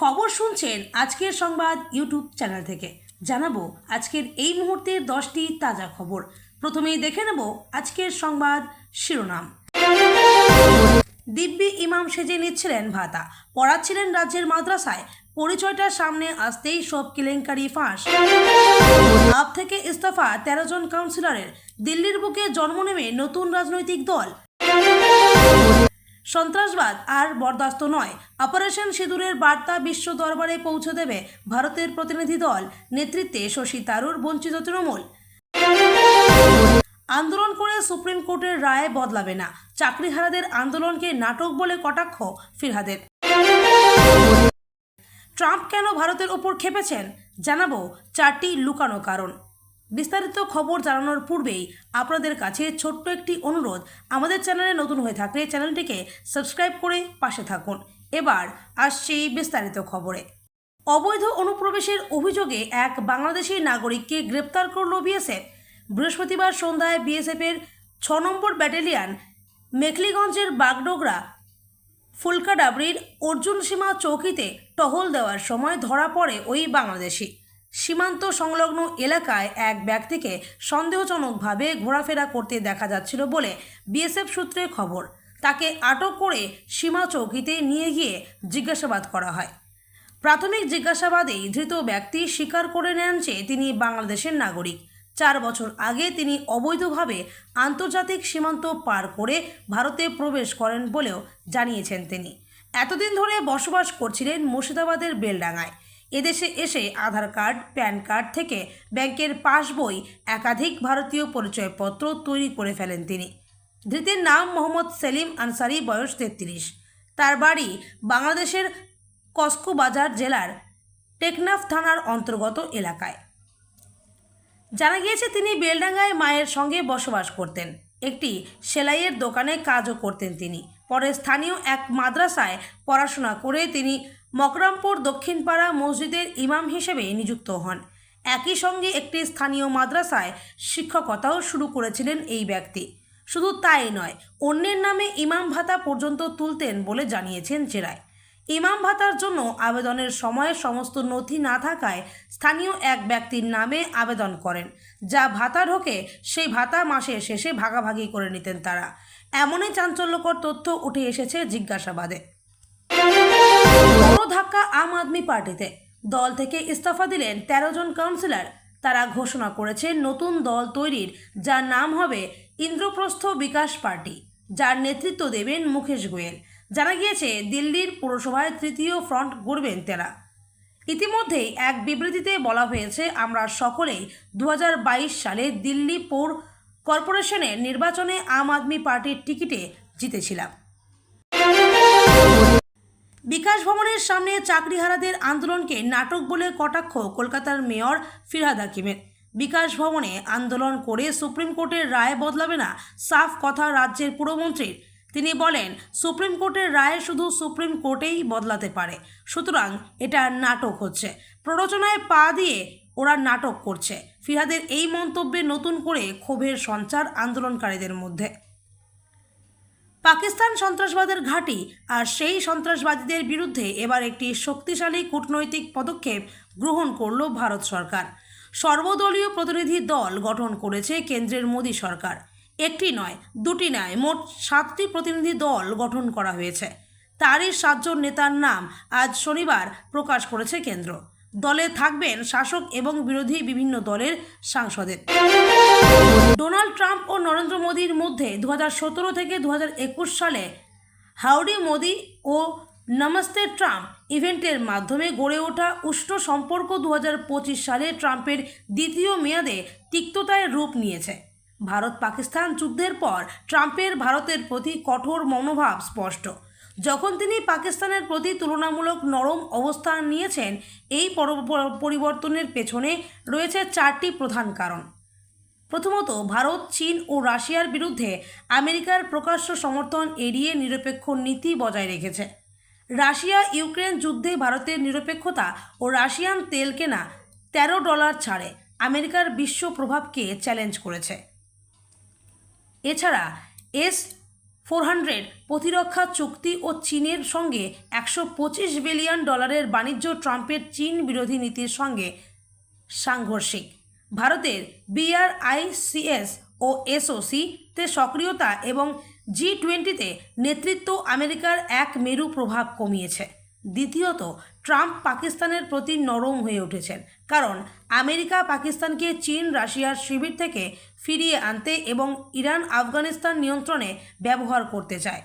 খবর শুনছেন আজকের সংবাদ ইউটিউব চ্যানেল থেকে। জানাবো আজকের এই মুহূর্তের 10টি তাজা খবর। প্রথমেই দেখে নেব আজকের সংবাদ শিরোনাম। দিব্যি ইমাম সেজে নিচ্ছিলেন ভাতা, পড়াচ্ছিলেন রাজ্যের মাদ্রাসায়। পরিচয়টা সামনে আসতেই সব কেলেঙ্কারি ফাঁস। আপ থেকে ইস্তফা 13 জন কাউন্সিলরের। দিল্লির বুকে জন্ম নেবে নতুন রাজনৈতিক দল। সন্ত্রাসবাদ আর বরদাস্ত নয়, অপারেশন সিঁদুরের বার্তা বিশ্ব দরবারে পৌঁছে দেবে ভারতের প্রতিনিধি দল। নেতৃত্বে শশী থারুর বঞ্চিত তৃণমূল। আন্দোলন করে সুপ্রিম কোর্টের রায় বদলাবে না, চাকরিহারাদের আন্দোলনকে নাটক বলে কটাক্ষ ফিরহাদের। ট্রাম্প কেন ভারতের ওপর খেপেছেন, জানাবো 4টি লুকানো কারণ। বিস্তারিত খবর জানানোর পূর্বেই আপনাদের কাছে ছোট্ট একটি অনুরোধ, আমাদের চ্যানেলে নতুন হয়ে থাকলে চ্যানেলটিকে সাবস্ক্রাইব করে পাশে থাকুন। এবার আসছি বিস্তারিত খবরে। অবৈধ অনুপ্রবেশের অভিযোগে এক বাংলাদেশি নাগরিককে গ্রেপ্তার করল বিএসএফ। বৃহস্পতিবার সন্ধ্যায় বিএসএফের 6 নম্বর ব্যাটালিয়ন মেখলিগঞ্জের বাগডোগরা ফুলকাডাবরির অর্জুন সীমা চৌকিতে টহল দেওয়ার সময় ধরা পড়ে ওই বাংলাদেশি। সীমান্ত সংলগ্ন এলাকায় এক ব্যক্তিকে সন্দেহজনকভাবে ঘোরাফেরা করতে দেখা যাচ্ছিল বলে বিএসএফ সূত্রে খবর। তাকে আটক করে সীমা চৌকিতে নিয়ে গিয়ে জিজ্ঞাসাবাদ করা হয়। প্রাথমিক জিজ্ঞাসাবাদেই ধৃত ব্যক্তি স্বীকার করে নেন যে তিনি বাংলাদেশের নাগরিক। 4 বছর আগে তিনি অবৈধভাবে আন্তর্জাতিক সীমান্ত পার করে ভারতে প্রবেশ করেন বলেও জানিয়েছেন তিনি। এতদিন ধরে বসবাস করছিলেন মুর্শিদাবাদের বেলডাঙ্গায়। এদেশে এসে আধার কার্ড, প্যান কার্ড থেকে ব্যাংকের পাসবই, একাধিক ভারতীয় পরিচয়পত্র তৈরি করে ফেলেন তিনি। ধৃতের নাম মোহাম্মদ সেলিম আনসারি, বয়স 33। তার বাড়ি বাংলাদেশের কক্সবাজার জেলার টেকনাফ থানার অন্তর্গত এলাকায়। জানা গিয়েছে তিনি বেলডাঙ্গায় মায়ের সঙ্গে বসবাস করতেন। একটি সেলাইয়ের দোকানে কাজও করতেন তিনি। পরে স্থানীয় এক মাদ্রাসায় পড়াশোনা করে তিনি মকরামপুর দক্ষিণপাড়া মসজিদের ইমাম হিসেবে নিযুক্ত হন। একই সঙ্গে একটি স্থানীয় মাদ্রাসায় শিক্ষকতাও শুরু করেছিলেন এই ব্যক্তি। শুধু তাই নয়, অন্যের নামে ইমাম ভাতা পর্যন্ত তুলতেন বলে জানিয়েছেন জেরায়। ইমাম ভাতার জন্য আবেদনের সময় সমস্ত নথি না থাকায় স্থানীয় এক ব্যক্তির নামে আবেদন করেন। যা ভাতা ঢোকে সেই ভাতা মাসের শেষে ভাগাভাগি করে নিতেন তারা। এমনই চাঞ্চল্যকর তথ্য উঠে এসেছে জিজ্ঞাসাবাদে। বড় ধাক্কা আম আদমি পার্টিতে। দল থেকে ইস্তফা দিলেন 13 জন কাউন্সিলর। তারা ঘোষণা করেছে নতুন দল তৈরির, যার নাম হবে ইন্দ্রপ্রস্থ বিকাশ পার্টি, যার নেতৃত্ব দেবেন মুকেশ গোয়েল। জানা গিয়েছে দিল্লির পুরসভায় 3য় ফ্রন্ট গড়বেন তারা। ইতিমধ্যেই এক বিবৃতিতে বলা হয়েছে, আমরা সকলেই 2022 সালে দিল্লি পৌর কর্পোরেশনের নির্বাচনে আম আদমি পার্টির টিকিটে জিতেছিলাম। বিকাশ ভবনের সামনে চাকরিহারাদের আন্দোলনকে নাটক বলে কটাক্ষ কলকাতার মেয়র ফিরহাদ হাকিমের। বিকাশ ভবনে আন্দোলন করে সুপ্রিম কোর্টের রায় বদলাবে না, সাফ কথা রাজ্যের পুরমন্ত্রীর। তিনি বলেন, সুপ্রিম কোর্টের রায় শুধু সুপ্রিম কোর্টেই বদলাতে পারে, সুতরাং এটা নাটক হচ্ছে, প্ররোচনায় পা দিয়ে ওরা নাটক করছে। ফিরহাদের এই মন্তব্যে নতুন করে ক্ষোভের সঞ্চার আন্দোলনকারীদের মধ্যে। পাকিস্তান সন্ত্রাসবাদের ঘাঁটি, আর সেই সন্ত্রাসবাদীদের বিরুদ্ধে এবার একটি শক্তিশালী কূটনৈতিক পদক্ষেপ গ্রহণ করল ভারত সরকার। সর্বদলীয় প্রতিনিধি দল গঠন করেছে কেন্দ্রের মোদী সরকার। একটি নয়, দুটি নয়, মোট 7টি প্রতিনিধি দল গঠন করা হয়েছে। তারই 7 জন নেতার নাম আজ শনিবার প্রকাশ করেছে কেন্দ্র। দলে থাকবেন শাসক এবং বিরোধী বিভিন্ন দলের সাংসদের। ডোনাল্ড ট্রাম্প ও নরেন্দ্র মোদীর মধ্যে 2017 থেকে 2021 সালে হাউডি মোদি ও নমস্তে ট্রাম্প ইভেন্টের মাধ্যমে গড়ে ওঠা উষ্ণ সম্পর্ক 2025 সালে ট্রাম্পের দ্বিতীয় মেয়াদে তিক্ততায় রূপ নিয়েছে। ভারত পাকিস্তান যুদ্ধের পর ট্রাম্পের ভারতের প্রতি কঠোর মনোভাব স্পষ্ট। যখন তিনি পাকিস্তানের প্রতি তুলনামূলক নরম অবস্থান নিয়েছেন, এই পরিবর্তনের পেছনে রয়েছে 4টি প্রধান কারণ। প্রথমত, ভারত চীন ও রাশিয়ার বিরুদ্ধে আমেরিকার প্রকাশ্য সমর্থন এড়িয়ে নিরপেক্ষ নীতি বজায় রেখেছে। রাশিয়া ইউক্রেন যুদ্ধে ভারতের নিরপেক্ষতা ও রাশিয়ান তেল কেনা $13 ছাড়ে আমেরিকার বিশ্ব প্রভাবকে চ্যালেঞ্জ করেছে। এছাড়া 400 প্রতিরক্ষা চুক্তি ও চীনের সঙ্গে $125 বিলিয়ন বাণিজ্য ট্রাম্পের চীন বিরোধী নীতির সঙ্গে সাংঘর্ষিক। ভারতের BRICS ও SOC-তে সক্রিয়তা এবং G20-তে নেতৃত্ব আমেরিকার এক মেরু প্রভাব কমিয়েছে। দ্বিতীয়ত, ট্রাম্প পাকিস্তানের প্রতি নরম হয়ে উঠেছেন, কারণ আমেরিকা পাকিস্তানকে চীন রাশিয়ার শিবির থেকে ফিরিয়ে আনতে এবং ইরান আফগানিস্তান নিয়ন্ত্রণে ব্যবহার করতে চায়।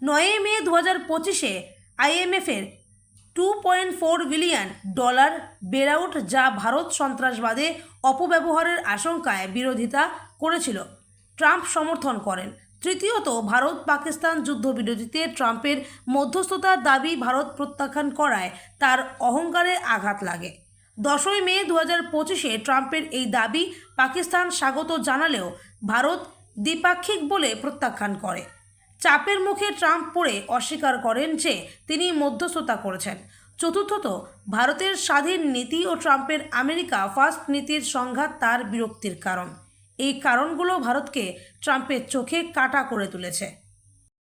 9 মে 2025-এ IMF-এর $2.4 বিলিয়ন বেরআউট, যা ভারত সন্ত্রাসবাদে অপব্যবহারের আশঙ্কায় বিরোধিতা করেছিল, ট্রাম্প সমর্থন করেন। তৃতীয়ত, ভারত পাকিস্তান যুদ্ধবিরতিতে ট্রাম্পের মধ্যস্থতার দাবি ভারত প্রত্যাখ্যান করায় তার অহংকারে আঘাত লাগে। 10 মে 2025-এ ট্রাম্পের এই দাবি পাকিস্তান স্বাগত জানালেও ভারত দ্বিপাক্ষিক বলে প্রত্যাখ্যান করে। চাপের মুখে ট্রাম্প পরে অস্বীকার করেন যে তিনি মধ্যস্থতা করেছেন। চতুর্থত, ভারতের স্বাধীন নীতি ও ট্রাম্পের আমেরিকা ফার্স্ট নীতির সংঘাত তার বিরক্তির কারণ। এই কারণগুলো ভারতকে ট্রাম্পের চোখে কাটা করে তুলেছে।